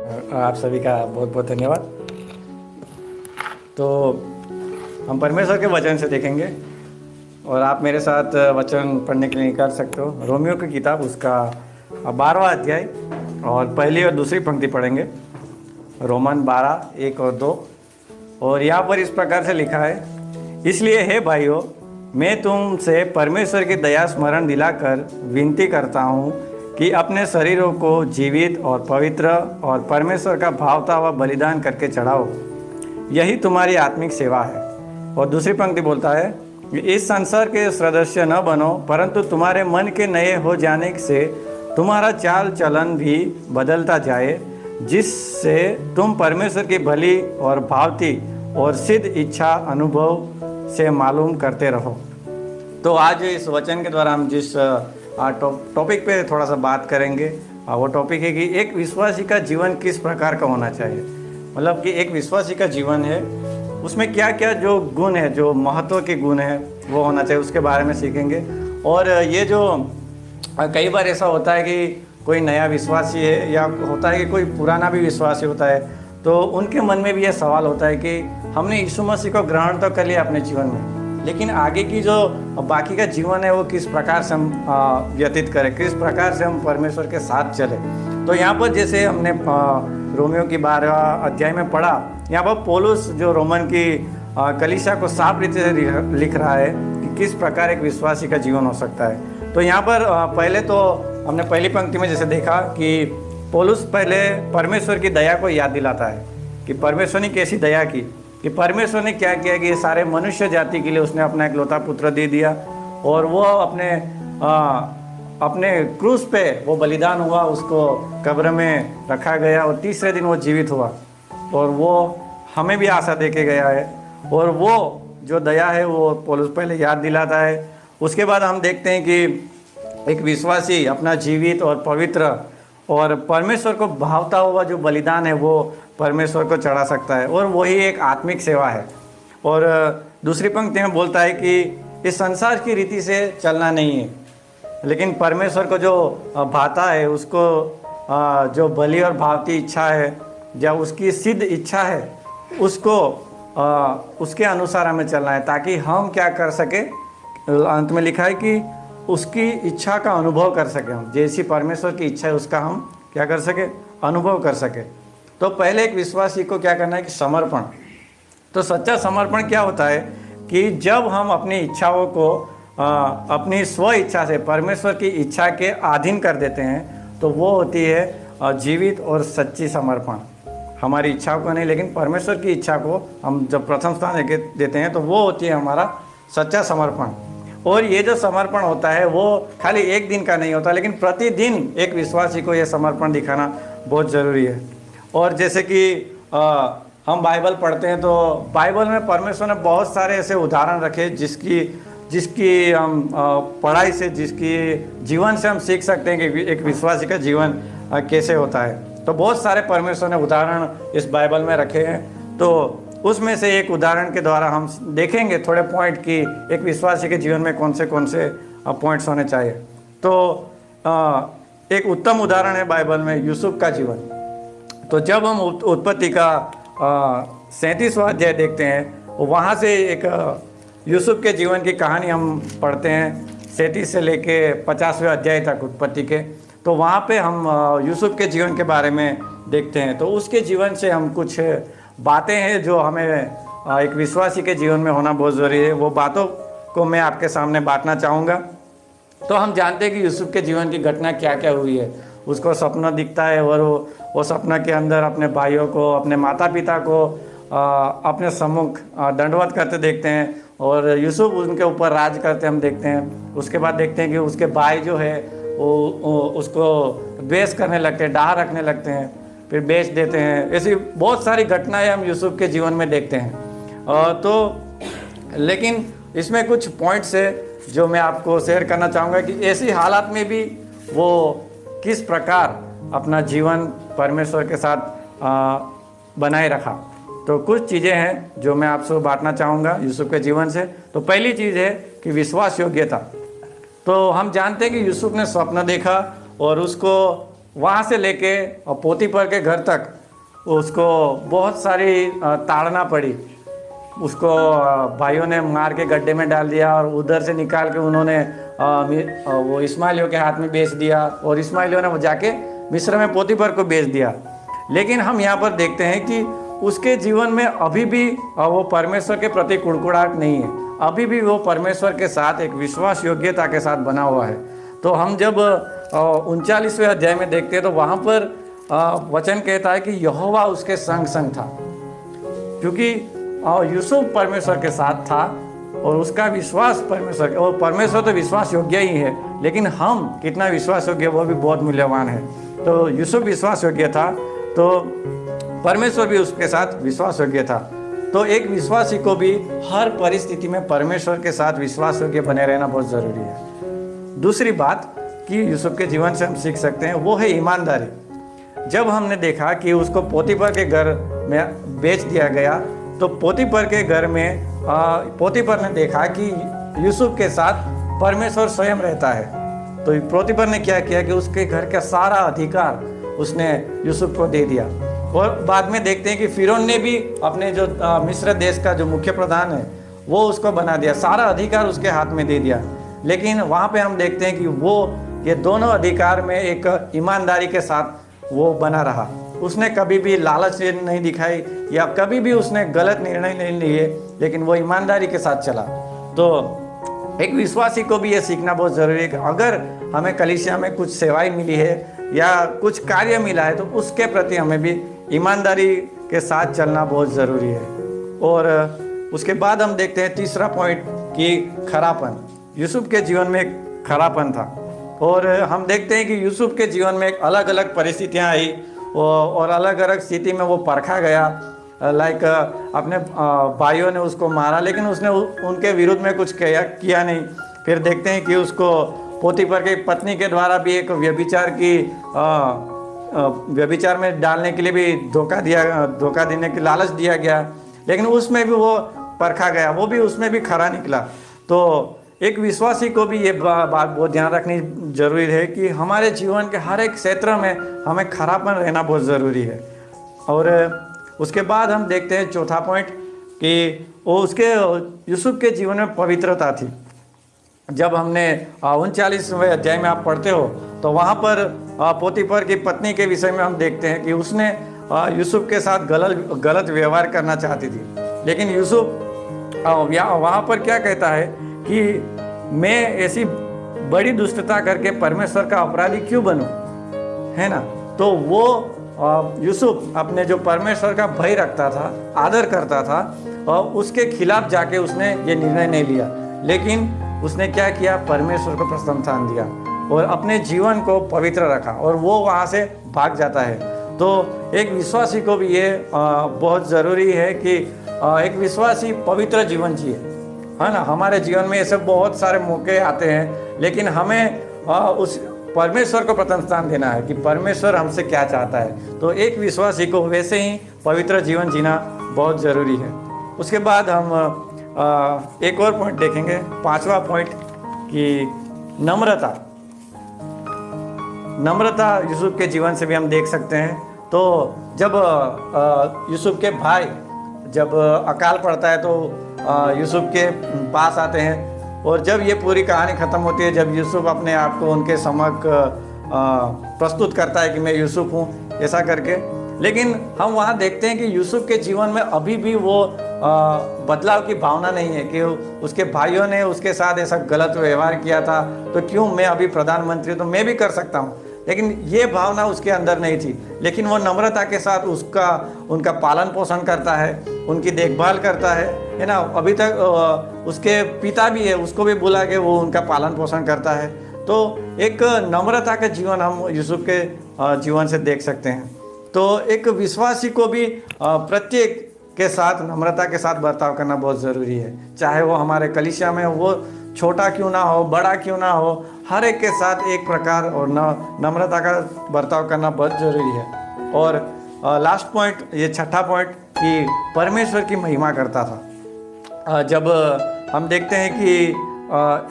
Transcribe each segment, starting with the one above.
आप सभी का बहुत बहुत धन्यवाद। तो हम परमेश्वर के वचन से देखेंगे और आप मेरे साथ वचन पढ़ने के लिए निकाल सकते हो। रोमियो की किताब उसका 12वां अध्याय और पहली और दूसरी पंक्ति पढ़ेंगे। रोमन 12 1 और 2। और यहाँ पर इस प्रकार से लिखा है, इसलिए हे भाइयों, मैं तुमसे परमेश्वर की दया स्मरण दिलाकर विनती करता हूँ कि अपने शरीरों को जीवित और पवित्र और परमेश्वर का भावता हुआ बलिदान करके चढ़ाओ, यही तुम्हारी आत्मिक सेवा है। और दूसरी पंक्ति बोलता है, इस संसार के सदस्य न बनो, परंतु तुम्हारे मन के नए हो जाने से तुम्हारा चाल चलन भी बदलता जाए, जिससे तुम परमेश्वर की भली और भावती और सिद्ध इच्छा अनुभव से मालूम करते रहो। तो आज इस वचन के द्वारा हम जिस टॉपिक पे थोड़ा सा बात करेंगे, वो टॉपिक है कि एक विश्वासी का जीवन किस प्रकार का होना चाहिए। मतलब कि एक विश्वासी का जीवन है, उसमें क्या क्या जो गुण है, जो महत्व के गुण है वो होना चाहिए, उसके बारे में सीखेंगे। और ये जो कई बार ऐसा होता है कि कोई नया विश्वासी है या होता है कि कोई पुराना भी विश्वासी होता है, तो उनके मन में भी यह सवाल होता है कि हमने यीशु मसीह को ग्रहण तो कर लिया अपने जीवन में, लेकिन आगे की जो बाकी का जीवन है वो किस प्रकार से हम व्यतीत करें, किस प्रकार से हम परमेश्वर के साथ चले। तो यहाँ पर जैसे हमने रोमियो की 12वां अध्याय में पढ़ा, यहाँ पर पौलुस जो रोमन की कलीसिया को साफ रीति से लिख रहा है कि किस प्रकार एक विश्वासी का जीवन हो सकता है। तो यहाँ पर पहले तो हमने पहली पंक्ति में जैसे देखा कि पौलुस पहले परमेश्वर की दया को याद दिलाता है कि परमेश्वर ने कैसी दया की, कि परमेश्वर ने क्या किया कि ये सारे मनुष्य जाति के लिए उसने अपना इकलौता पुत्र दे दिया और वो अपने क्रूस पे वो बलिदान हुआ, उसको कब्र में रखा गया और तीसरे दिन वो जीवित हुआ और वो हमें भी आशा दे के गया है। और वो जो दया है वो पौलुस पहले याद दिलाता है। उसके बाद हम देखते हैं कि एक विश्वासी अपना जीवित और पवित्र और परमेश्वर को भावता हुआ जो बलिदान है वो परमेश्वर को चढ़ा सकता है, और वही एक आत्मिक सेवा है। और दूसरी पंक्ति में बोलता है कि इस संसार की रीति से चलना नहीं है, लेकिन परमेश्वर को जो भाता है, उसको जो भली और भावती इच्छा है या उसकी सिद्ध इच्छा है, उसको उसके अनुसार हमें चलना है, ताकि हम क्या कर सके। अंत में लिखा है कि उसकी इच्छा का अनुभव कर सके, हम जैसी परमेश्वर की इच्छा है उसका हम क्या कर सके, अनुभव कर सके। तो पहले एक विश्वासी को क्या करना है कि समर्पण। तो सच्चा समर्पण क्या होता है कि जब हम अपनी इच्छाओं को अपनी स्व इच्छा से परमेश्वर की इच्छा के अधीन कर देते हैं, तो वो होती है जीवित और सच्ची समर्पण। हमारी इच्छाओं को नहीं, लेकिन परमेश्वर की इच्छा को हम जब प्रथम स्थान देते हैं, तो वो होती है हमारा सच्चा समर्पण। और ये जो समर्पण होता है वो खाली एक दिन का नहीं होता, लेकिन प्रतिदिन एक विश्वासी को ये समर्पण दिखाना बहुत ज़रूरी है। और जैसे कि हम बाइबल पढ़ते हैं, तो बाइबल में परमेश्वर ने बहुत सारे ऐसे उदाहरण रखे जिसकी हम पढ़ाई से, जिसकी जीवन से हम सीख सकते हैं कि एक विश्वासी का जीवन कैसे होता है। तो बहुत सारे परमेश्वर ने उदाहरण इस बाइबल में रखे हैं। तो उसमें से एक उदाहरण के द्वारा हम देखेंगे थोड़े पॉइंट कि एक विश्वासी के जीवन में कौन से पॉइंट्स होने चाहिए। तो एक उत्तम उदाहरण है बाइबल में यूसुफ का जीवन। तो जब हम उत्पत्ति का 37वां अध्याय देखते हैं, वहाँ से एक यूसुफ के जीवन की कहानी हम पढ़ते हैं, 37 से लेके 50वें अध्याय तक उत्पत्ति के। तो वहाँ पे हम यूसुफ के जीवन के बारे में देखते हैं। तो उसके जीवन से हम कुछ बातें हैं जो हमें एक विश्वासी के जीवन में होना बहुत ज़रूरी है, वो बातों को मैं आपके सामने बांटना चाहूँगा। तो हम जानते हैं कि यूसुफ के जीवन की घटना क्या क्या हुई है। उसको सपना दिखता है और वो सपना के अंदर अपने भाइयों को, अपने माता पिता को अपने सम्मुख दंडवत करते देखते हैं और यूसुफ उनके ऊपर राज करते हम देखते हैं। उसके बाद देखते हैं कि उसके भाई जो है वो उसको द्वेष करने लगते हैं, डाह रखने लगते हैं, फिर बेच देते हैं। ऐसी बहुत सारी घटनाएं हम यूसुफ के जीवन में देखते हैं। तो लेकिन इसमें कुछ पॉइंट्स है जो मैं आपको शेयर करना चाहूँगा कि ऐसी हालात में भी वो किस प्रकार अपना जीवन परमेश्वर के साथ बनाए रखा। तो कुछ चीज़ें हैं जो मैं आपसे बांटना चाहूँगा यूसुफ के जीवन से। तो पहली चीज़ है कि विश्वास योग्यता। तो हम जानते हैं कि यूसुफ ने स्वप्न देखा और उसको वहाँ से लेके पोतीफर के घर तक उसको बहुत सारी ताड़ना पड़ी। उसको भाइयों ने मार के गड्ढे में डाल दिया और उधर से निकाल के उन्होंने वो इस्माइलियों के हाथ में बेच दिया और इस्माइलियों ने वो जाके मिस्र में पोतीफर को बेच दिया। लेकिन हम यहाँ पर देखते हैं कि उसके जीवन में अभी भी वो परमेश्वर के प्रति कुड़कुड़ाहट नहीं है, अभी भी वो परमेश्वर के साथ एक विश्वास योग्यता के साथ बना हुआ है। तो हम जब 39वें अध्याय में देखते हैं तो वहाँ पर वचन कहता है कि यहोवा उसके संग संग था, क्योंकि यूसुफ परमेश्वर के साथ था और उसका विश्वास परमेश्वर, और परमेश्वर तो विश्वास योग्य ही है, लेकिन हम कितना विश्वास योग्य वो भी बहुत मूल्यवान है। तो यूसुफ विश्वास योग्य था तो परमेश्वर भी उसके साथ विश्वास योग्य था। तो एक विश्वासी को भी हर परिस्थिति में परमेश्वर के साथ विश्वास योग्य बने रहना बहुत ज़रूरी है। दूसरी बात कि यूसुफ के जीवन से हम सीख सकते हैं वो है ईमानदारी। जब हमने देखा कि उसको पोतीफर के घर में बेच दिया गया तो पोतीफर के घर में पोतीफर ने देखा कि यूसुफ के साथ परमेश्वर स्वयं रहता है। तो पोतीफर ने क्या किया कि उसके घर का सारा अधिकार उसने यूसुफ को दे दिया। और बाद में देखते हैं कि फिरौन ने भी अपने जो मिस्र देश का जो मुख्य प्रधान है वो उसको बना दिया, सारा अधिकार उसके हाथ में दे दिया। लेकिन वहाँ पे हम देखते हैं कि वो ये दोनों अधिकार में एक ईमानदारी के साथ वो बना रहा। उसने कभी भी लालच नहीं दिखाई या कभी भी उसने गलत निर्णय नहीं लिए, लेकिन वो ईमानदारी के साथ चला। तो एक विश्वासी को भी ये सीखना बहुत ज़रूरी है कि अगर हमें कलीसिया में कुछ सेवाएं मिली है या कुछ कार्य मिला है तो उसके प्रति हमें भी ईमानदारी के साथ चलना बहुत ज़रूरी है। और उसके बाद हम देखते हैं तीसरा पॉइंट कि खरापन। यूसुफ के जीवन में एक खरापन था और हम देखते हैं कि यूसुफ के जीवन में एक अलग अलग परिस्थितियाँ आई और अलग अलग स्थिति में वो परखा गया। लाइक अपने भाइयों ने उसको मारा लेकिन उसने उनके विरुद्ध में कुछ किया नहीं। फिर देखते हैं कि उसको पोतीफर की पत्नी के द्वारा भी एक व्यभिचार में डालने के लिए भी धोखा देने की लालच दिया गया, लेकिन उसमें भी वो परखा गया, वो भी उसमें भी खरा निकला। तो एक विश्वासी को भी ये बात बहुत ध्यान रखनी जरूरी है कि हमारे जीवन के हर एक क्षेत्र में हमें खरापन रहना बहुत ज़रूरी है। और उसके बाद हम देखते हैं चौथा पॉइंट कि वो उसके यूसुफ के जीवन में पवित्रता थी। जब हमने 39वें अध्याय में आप पढ़ते हो तो वहाँ पर पोतीफर की पत्नी के विषय में हम देखते हैं कि उसने यूसुफ के साथ गलत व्यवहार करना चाहती थी, लेकिन यूसुफ वहाँ पर क्या कहता है कि मैं ऐसी बड़ी दुष्टता करके परमेश्वर का अपराधी क्यों बनूं, है ना। तो वो यूसुफ अपने जो परमेश्वर का भय रखता था, आदर करता था, और उसके खिलाफ जाके उसने ये निर्णय नहीं लिया, लेकिन उसने क्या किया, परमेश्वर को प्रथम स्थान दिया और अपने जीवन को पवित्र रखा और वो वहाँ से भाग जाता है। तो एक विश्वासी को भी ये बहुत ज़रूरी है कि एक विश्वासी पवित्र जीवन जिए, है ना। हमारे जीवन में ऐसे बहुत सारे मौके आते हैं, लेकिन हमें उस परमेश्वर को प्रथम स्थान देना है कि परमेश्वर हमसे क्या चाहता है। तो एक विश्वासी को वैसे ही पवित्र जीवन जीना बहुत ज़रूरी है। उसके बाद हम एक और पॉइंट देखेंगे, पांचवा पॉइंट कि नम्रता यूसुफ के जीवन से भी हम देख सकते हैं। तो जब यूसुफ के भाई जब अकाल पड़ता है तो यूसुफ के पास आते हैं और जब ये पूरी कहानी ख़त्म होती है, जब यूसुफ अपने आप को उनके समक्ष प्रस्तुत करता है कि मैं यूसुफ हूँ ऐसा करके, लेकिन हम वहाँ देखते हैं कि यूसुफ के जीवन में अभी भी वो बदलाव की भावना नहीं है कि उसके भाइयों ने उसके साथ ऐसा गलत व्यवहार किया था तो क्यों मैं अभी प्रधानमंत्री तो मैं भी कर सकता हूँ, लेकिन ये भावना उसके अंदर नहीं थी। लेकिन वो नम्रता के साथ उनका पालन पोषण करता है, उनकी देखभाल करता है ना। अभी तक उसके पिता भी है, उसको भी बुला के वो उनका पालन पोषण करता है। तो एक नम्रता का जीवन हम यूसुफ के जीवन से देख सकते हैं। तो एक विश्वासी को भी प्रत्येक के साथ नम्रता के साथ बर्ताव करना बहुत ज़रूरी है, चाहे वो हमारे कलीसिया में वो छोटा क्यों ना हो, बड़ा क्यों ना हो, हर एक के साथ एक प्रकार और नम्रता का बर्ताव करना बहुत ज़रूरी है। और लास्ट पॉइंट, ये छठा पॉइंट कि परमेश्वर की महिमा करता था। जब हम देखते हैं कि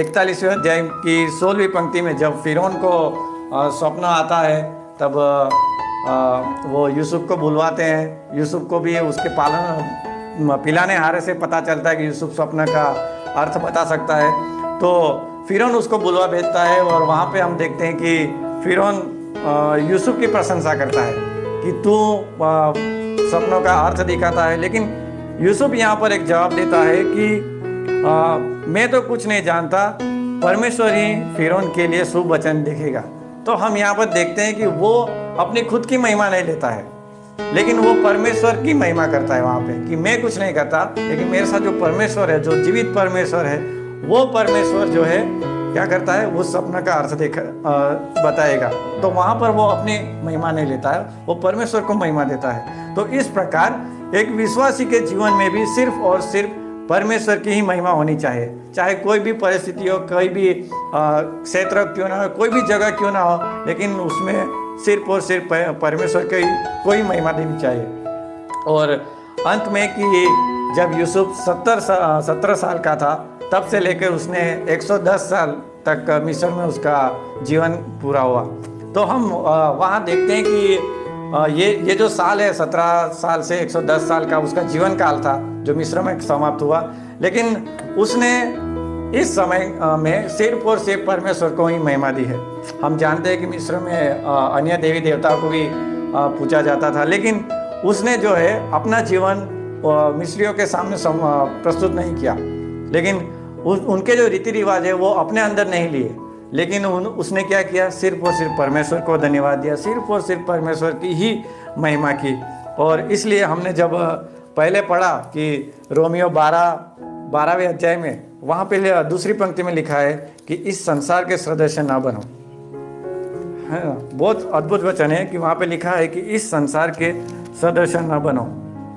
41वें अध्याय की 16वीं पंक्ति में जब फिरौन को स्वप्न आता है तब वो यूसुफ को बुलवाते हैं। यूसुफ को भी उसके पिलाने हारे से पता चलता है कि यूसुफ स्वप्न का अर्थ बता सकता है। तो फिरौन उसको बुलवा भेजता है और वहाँ पे हम देखते हैं कि फिरौन यूसुफ की प्रशंसा करता है कि तू सपनों का अर्थ दिखाता है। लेकिन यूसुफ यहाँ पर एक जवाब देता है कि मैं तो कुछ नहीं जानता, परमेश्वर ही फिरौन के लिए शुभ वचन देखेगा। तो हम यहाँ पर देखते हैं कि वो अपनी खुद की महिमा नहीं लेता है, लेकिन वो परमेश्वर की महिमा करता है वहाँ पे कि मैं कुछ नहीं करता, लेकिन मेरे साथ जो परमेश्वर है, जो जीवित परमेश्वर है, वो परमेश्वर जो है क्या करता है, वो सपना का अर्थ बताएगा। तो वहाँ पर वो अपनी महिमा नहीं लेता है, वो परमेश्वर को महिमा देता है। तो इस प्रकार एक विश्वासी के जीवन में भी सिर्फ और सिर्फ परमेश्वर की ही महिमा होनी चाहिए, चाहे कोई भी परिस्थिति हो, कोई भी क्षेत्र क्यों ना हो, कोई भी जगह क्यों ना हो, लेकिन उसमें सिर्फ और सिर्फ परमेश्वर की कोई महिमा देनी चाहिए। और अंत में कि जब यूसुफ 17 साल का था, तब से लेकर उसने 110 साल तक मिस्र में उसका जीवन पूरा हुआ। तो हम वहाँ देखते हैं कि ये जो साल है, 17 साल से 110 साल का उसका जीवन काल था जो मिस्र में समाप्त हुआ। लेकिन उसने इस समय में सिर्फ और सिर्फ परमेश्वर को ही महिमा दी है। हम जानते हैं कि मिस्र में अन्य देवी देवताओं को भी पूजा जाता था, लेकिन उसने जो है अपना जीवन मिस्रियों के सामने प्रस्तुत नहीं किया। लेकिन उनके जो रीति रिवाज है वो अपने अंदर नहीं लिए, लेकिन उसने क्या किया, सिर्फ और सिर्फ परमेश्वर को धन्यवाद दिया, सिर्फ और सिर्फ परमेश्वर की ही महिमा की। और इसलिए हमने जब पहले पढ़ा कि रोमियो 12वें अध्याय में, वहाँ पे दूसरी पंक्ति में लिखा है कि इस संसार के सदस्य ना बनो। है ना, बहुत अद्भुत वचन है कि वहाँ पे लिखा है कि इस संसार के सदस्य ना बनो,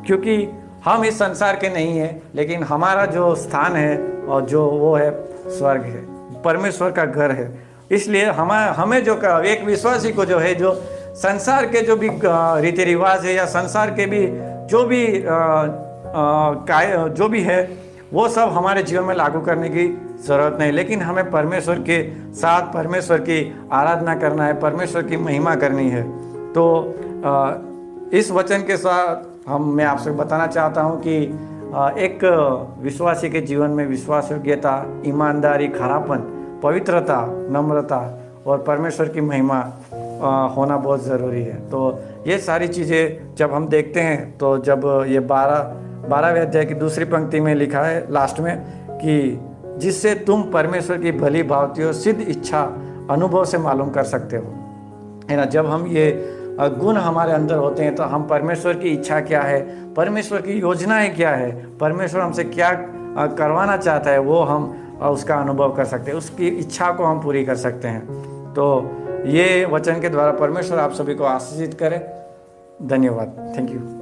क्योंकि हम इस संसार के नहीं है, लेकिन हमारा जो स्थान है और जो वो है स्वर्ग है, परमेश्वर का घर है। इसलिए हमें जो एक विश्वासी को जो है, जो संसार के जो भी रीति रिवाज है या संसार के भी जो भी है, वो सब हमारे जीवन में लागू करने की ज़रूरत नहीं, लेकिन हमें परमेश्वर के साथ परमेश्वर की आराधना करना है, परमेश्वर की महिमा करनी है। तो इस वचन के साथ मैं आपसे बताना चाहता हूँ कि एक विश्वासी के जीवन में विश्वास योग्यता, ईमानदारी, खरापन, पवित्रता, नम्रता और परमेश्वर की महिमा होना बहुत ज़रूरी है। तो ये सारी चीज़ें जब हम देखते हैं, तो जब ये 12वें अध्याय की दूसरी पंक्ति में लिखा है लास्ट में कि जिससे तुम परमेश्वर की भली भांति और सिद्ध इच्छा अनुभव से मालूम कर सकते हो, है ना। जब हम ये गुण हमारे अंदर होते हैं तो हम परमेश्वर की इच्छा क्या है, परमेश्वर की योजनाएं क्या है, परमेश्वर हमसे क्या करवाना चाहता है, वो हम उसका अनुभव कर सकते हैं, उसकी इच्छा को हम पूरी कर सकते हैं। तो ये वचन के द्वारा परमेश्वर आप सभी को आशीषित करे। धन्यवाद। Thank you.